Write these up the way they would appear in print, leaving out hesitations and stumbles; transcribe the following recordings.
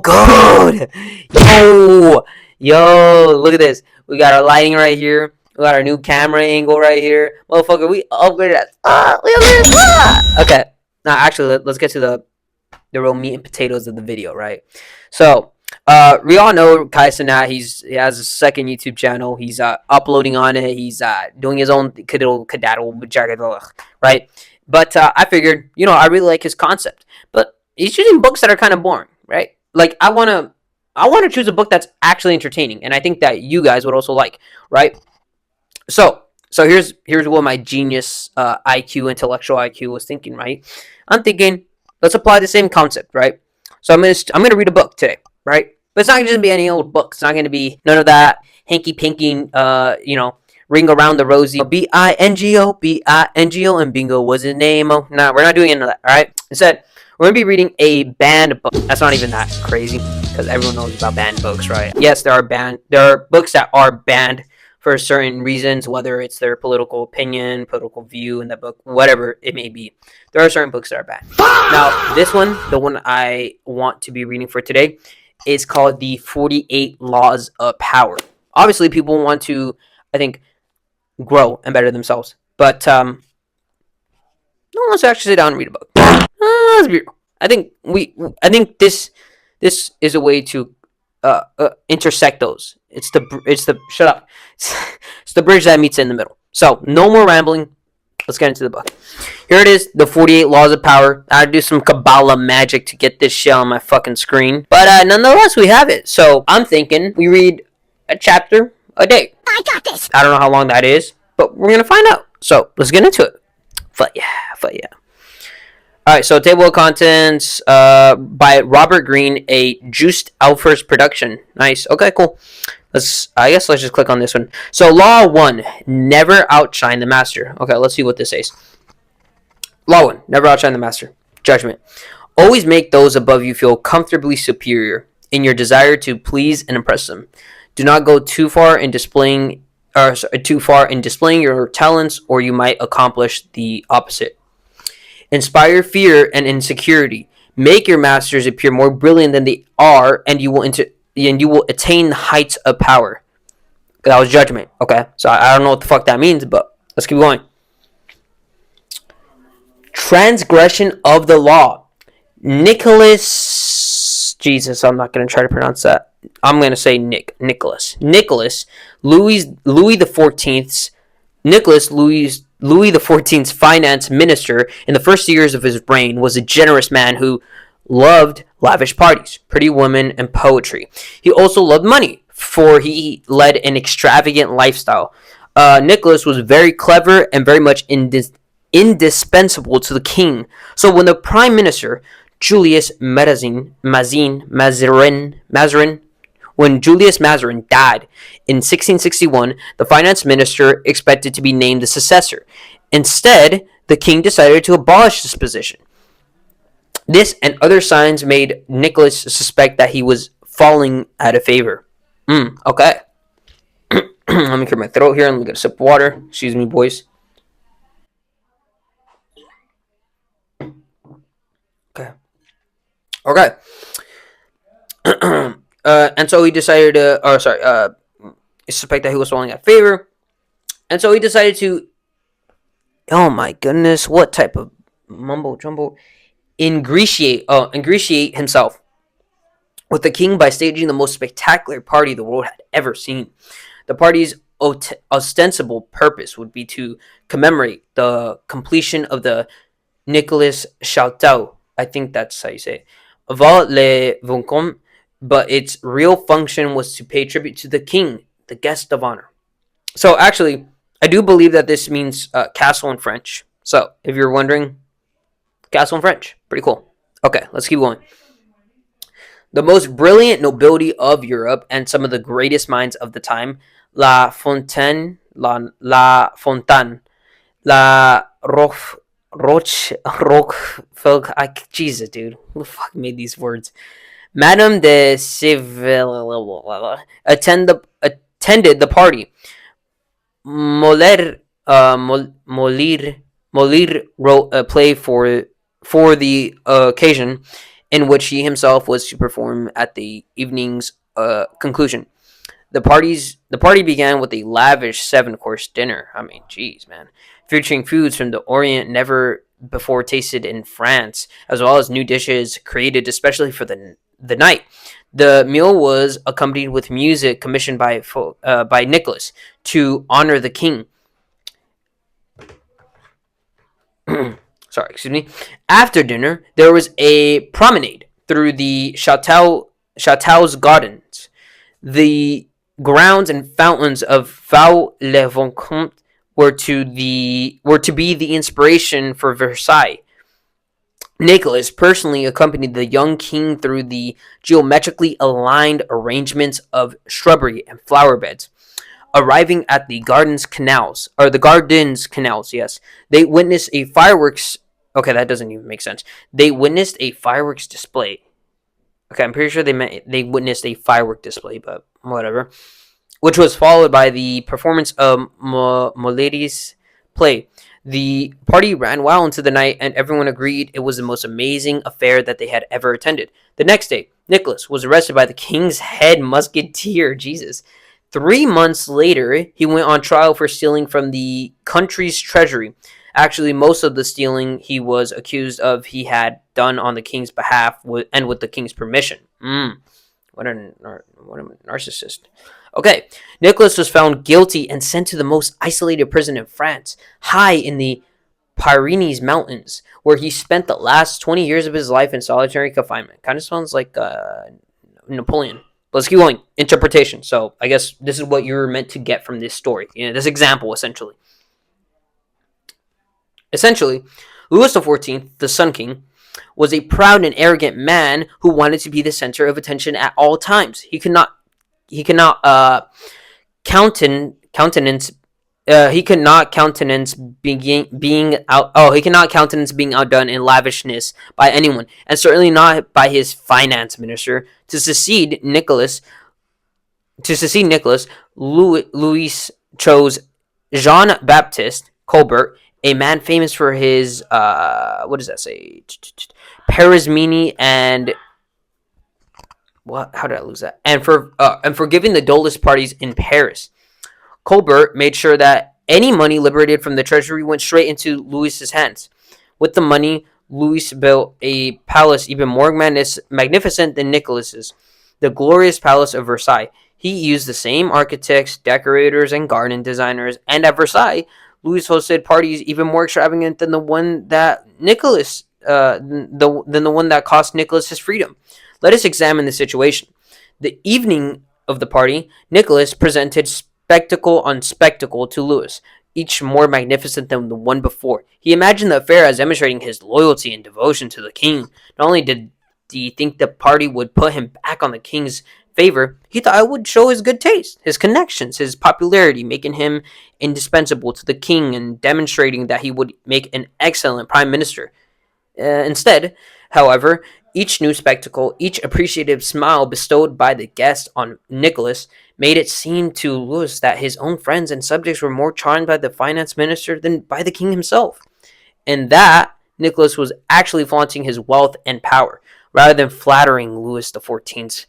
Good. Yo, look at this. We got our lighting right here. We got our new camera angle right here. Motherfucker, we upgraded that. We upgraded. Okay. Now, actually, let's get to the real meat and potatoes of the video, right? So, we all know Kai Cenat. He has a second YouTube channel. He's uploading on it. He's doing his own kadaddle, right? But I figured, I really like his concept. But he's choosing books that are kind of boring, right? Like I wanna choose a book that's actually entertaining, and I think that you guys would also like, right? So here's what my genius IQ, intellectual IQ was thinking, right? I'm thinking, let's apply the same concept, right? So I'm gonna read a book today, right? But it's not gonna just be any old book. It's not gonna be none of that hanky panky, ring around the rosy, Bingo, and bingo was his name. Oh, no, we're not doing any of that. All right. Instead, we're gonna be reading a banned book. That's not even that crazy because everyone knows about banned books, right? Yes, there are books that are banned for certain reasons, whether it's their political opinion, political view in the book, whatever it may be. There are certain books that are banned. Now, this one, the one I want to be reading for today, is called The 48 Laws of Power. Obviously, people want to, I think, grow and better themselves, but no one wants to actually sit down and read a book. Let's be real. I think this is a way to intersect those. It's the shut up. It's the bridge that meets in the middle. So no more rambling. Let's get into the book. Here it is, the 48 Laws of Power. I had to do some Kabbalah magic to get this shit on my fucking screen. But nonetheless, we have it. So I'm thinking we read a chapter a day. I got this. I don't know how long that is, but we're going to find out. So let's get into it. But yeah. All right, so table of contents by Robert Greene, a Juiced Alphers production. Nice. Okay, cool. Let's just click on this one. So Law 1, never outshine the master. Okay, let's see what this says. Law 1, never outshine the master. Judgment. Always make those above you feel comfortably superior in your desire to please and impress them. Do not go too far in displaying your talents, or you might accomplish the opposite. Inspire fear and insecurity. Make your masters appear more brilliant than they are, and you will attain the heights of power. That was judgment. Okay, so I don't know what the fuck that means, but let's keep going. Transgression of the law. Jesus, I'm not gonna try to pronounce that. I'm gonna say Nicholas Louis the 14th's finance minister in the first years of his reign was a generous man who loved lavish parties, pretty women, and poetry. He also loved money, for he led an extravagant lifestyle. Nicholas was very clever and very much indispensable to the king. So when the prime minister, Julius Mazarin, when Julius Mazarin died in 1661, the finance minister expected to be named the successor. Instead, the king decided to abolish this position. This and other signs made Nicholas suspect that he was falling out of favor. Okay. Let me clear my throat here and get a sip of water. Excuse me, boys. Okay. And so he decided to, suspect that he was falling out of favor. And so he decided to, oh my goodness, what type of mumbo jumbo? Ingratiate himself with the king by staging the most spectacular party the world had ever seen. The party's ostensible purpose would be to commemorate the completion of the Nicolas Chateau. I think that's how you say it. Val le Vincom, but its real function was to pay tribute to the king, the guest of honor. So actually, I do believe that this means castle in French. So if you're wondering, castle in French. Pretty cool. Okay, let's keep going. The most brilliant nobility of Europe and some of the greatest minds of the time, La Fontaine, La Roche, Jesus, dude, who the fuck made these words? Madame de Seville attended the party. Molière wrote a play for the occasion, in which he himself was to perform at the evening's conclusion. The party began with a lavish 7-course dinner. I mean, jeez, man, featuring foods from the Orient never before tasted in France, as well as new dishes created especially for the night. The meal was accompanied with music commissioned by Nicholas to honor the king. Sorry, excuse me. After dinner, there was a promenade through the Chateau's gardens. The grounds and fountains of Vaux-le-Vicomte were to be the inspiration for Versailles. Nicholas personally accompanied the young king through the geometrically aligned arrangements of shrubbery and flower beds. Arriving at the gardens canals, yes, they witnessed a fireworks. Okay, that doesn't even make sense. They witnessed a fireworks display. Okay, I'm pretty sure they witnessed a firework display, but whatever. Which was followed by the performance of Molière's play. The party ran well into the night, and everyone agreed it was the most amazing affair that they had ever attended. The next day, Nicholas was arrested by the king's head musketeer. Jesus. 3 months later, he went on trial for stealing from the country's treasury. Actually, most of the stealing he was accused of he had done on the king's behalf and with the king's permission. What a narcissist. Okay, Nicholas was found guilty and sent to the most isolated prison in France, high in the Pyrenees Mountains, where he spent the last 20 years of his life in solitary confinement. Kind of sounds like Napoleon. Let's keep going. Interpretation. So I guess this is what you're meant to get from this story. This example, essentially. Louis XIV, the Sun King, was a proud and arrogant man who wanted to be the center of attention at all times. He could not countenance being outdone in lavishness by anyone, and certainly not by his finance minister. To succeed Nicholas, Louis chose Jean-Baptiste Colbert, a man famous for his what does that say? Parsimony and what? How did I lose that? And for giving the dullest parties in Paris. Colbert made sure that any money liberated from the treasury went straight into Louis's hands. With the money, Louis built a palace even more magnificent than Nicholas's, the glorious palace of Versailles. He used the same architects, decorators, and garden designers, and at Versailles, Louis hosted parties even more extravagant than the one that the one that cost Nicholas his freedom. Let us examine the situation. The evening of the party, Nicholas presented spectacle on spectacle to Louis, each more magnificent than the one before. He imagined the affair as demonstrating his loyalty and devotion to the king. Not only did he think the party would put him back on the king's favor, he thought it would show his good taste, his connections, his popularity, making him indispensable to the king and demonstrating that he would make an excellent prime minister. Instead, however, each new spectacle, each appreciative smile bestowed by the guest on Nicholas made it seem to Louis that his own friends and subjects were more charmed by the finance minister than by the king himself, and that Nicholas was actually flaunting his wealth and power rather than flattering Louis XIV.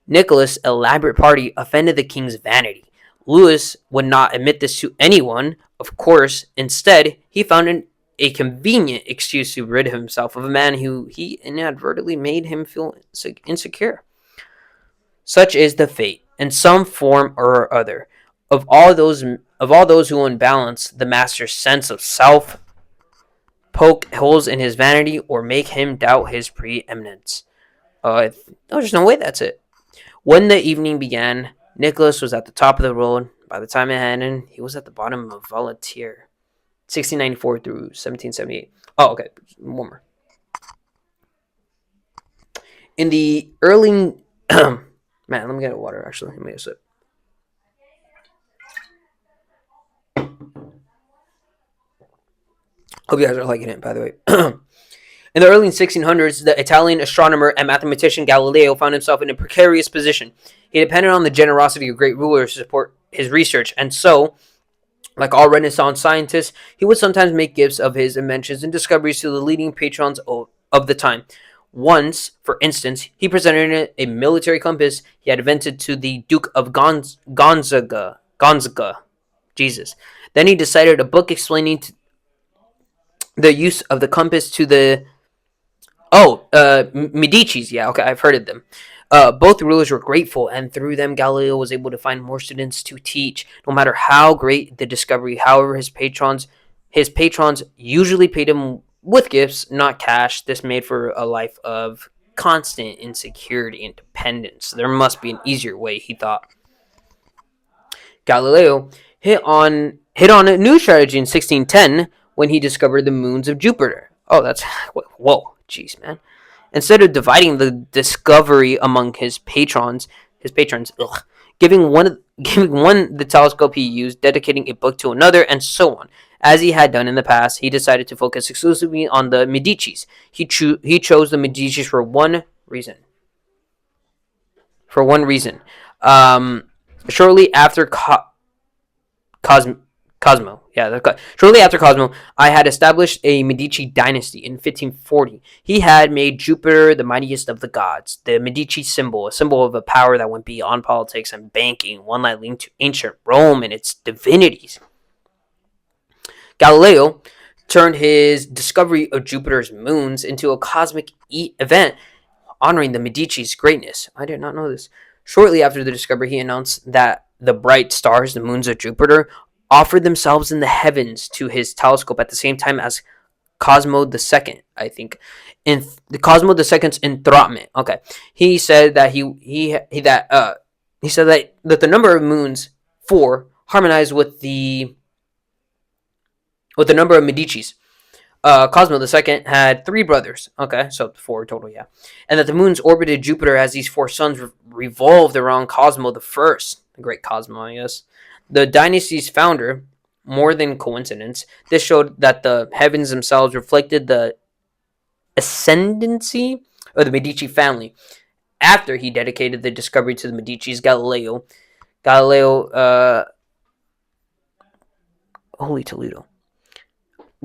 Nicholas' elaborate party offended the king's vanity. Louis would not admit this to anyone, of course. Instead, he found a convenient excuse to rid himself of a man who he inadvertently made him feel insecure. Such is the fate, in some form or other, of all those who unbalance the master's sense of self, poke holes in his vanity, or make him doubt his preeminence. There's no way that's it. When the evening began, Nicholas was at the top of the road. By the time it ended, he was at the bottom of Voltaire. 1694 through 1778. Oh, okay. One more. In the early... Man, let me get water, actually. Let me get a sip. Hope you guys are liking it, by the way. In the early 1600s, the Italian astronomer and mathematician Galileo found himself in a precarious position. He depended on the generosity of great rulers to support his research, and so Like all Renaissance scientists, he would sometimes make gifts of his inventions and discoveries to the leading patrons of the time. Once, for instance, he presented a military compass he had invented to the Duke of Gonzaga. Gonzaga. Jesus. Then he decided a book explaining the use of the compass to the Medici's. Yeah, okay, I've heard of them. Both rulers were grateful, and through them, Galileo was able to find more students to teach. No matter how great the discovery, however, his patrons usually paid him with gifts, not cash. This made for a life of constant insecurity and dependence. There must be an easier way, he thought. Galileo hit on a new strategy in 1610 when he discovered the moons of Jupiter. Oh, that's whoa, jeez, man. Instead of dividing the discovery among his patrons, giving one giving one the telescope he used, dedicating a book to another, and so on. As he had done in the past, he decided to focus exclusively on the Medicis. He chose the Medicis for one reason. For one reason. Um, Shortly after Cosmo, Cosmo, yeah, shortly after Cosmo, I had established a Medici dynasty in 1540. He had made Jupiter the mightiest of the gods, the Medici symbol, a symbol of a power that went beyond politics and banking, one that linked to ancient Rome and its divinities. Galileo turned his discovery of Jupiter's moons into a cosmic event honoring the Medici's greatness. I did not know this. Shortly after the discovery, he announced that the bright stars, the moons of Jupiter, offered themselves in the heavens to his telescope at the same time as Cosmo the Second, I think, in the Cosmo the Second's enthronement. Okay, he said that he said that the number of moons, four, harmonized with the number of Medici's. Cosmo the Second had three brothers. Okay, so four total, yeah. And that the moons orbited Jupiter as these four suns revolved around Cosmo the First, the great Cosmo, I guess. The dynasty's founder, more than coincidence, this showed that the heavens themselves reflected the ascendancy of the Medici family. After he dedicated the discovery to the Medici's, Galileo, holy Toledo.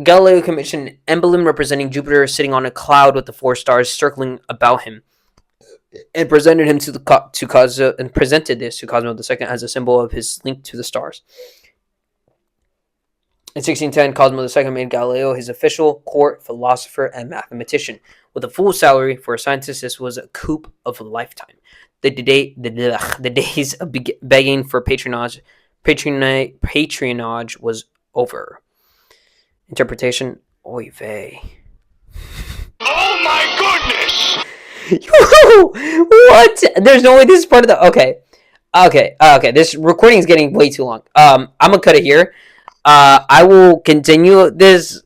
Galileo commissioned an emblem representing Jupiter sitting on a cloud with the four stars circling about him, and presented him to Cosmo and presented this to Cosmo II as a symbol of his link to the stars. In 1610, Cosmo II made Galileo his official court philosopher and mathematician. With a full salary for a scientist, this was a coup of a lifetime. The days of begging for patronage was over. Interpretation, oy vey. Oh my goodness! What? There's no way this is part of the. Okay. This recording is getting way too long. I'm gonna cut it here. I will continue this.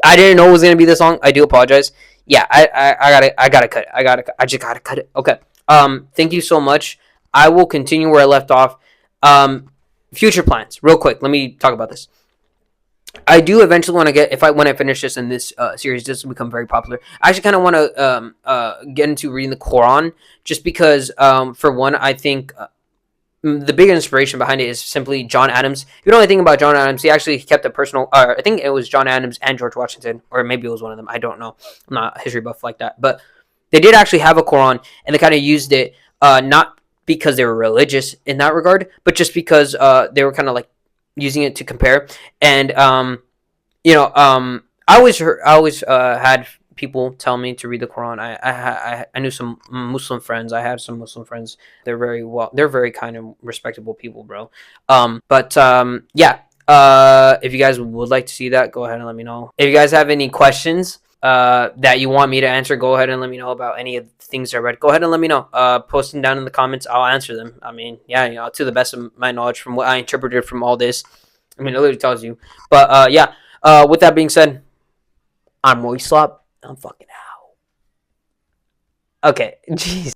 I didn't know it was gonna be this long. I do apologize. Yeah, I gotta cut it. I just gotta cut it. Okay. Thank you so much. I will continue where I left off. Future plans, real quick. Let me talk about this. I do eventually want to get when I finish this and this series does become very popular. I actually kind of want to get into reading the Quran, just because for one, I think the big inspiration behind it is simply John Adams. If you know anything about John Adams, he actually kept a personal. I think it was John Adams and George Washington, or maybe it was one of them. I don't know. I'm not a history buff like that, but they did actually have a Quran, and they kind of used it not because they were religious in that regard, but just because they were kind of like using it to compare. And I always had people tell me to read the Quran. I knew some Muslim friends. I had some Muslim friends. They're very kind and respectable people, bro. Yeah. If you guys would like to see that, go ahead and let me know. If you guys have any questions that you want me to answer, go ahead and let me know about any of the things I read. Go ahead and let me know. Post them down in the comments. I'll answer them. I mean, yeah, to the best of my knowledge from what I interpreted from all this. I mean, it literally tells you. But yeah. With that being said, I'm Roy Slop. I'm fucking out. Okay, jeez.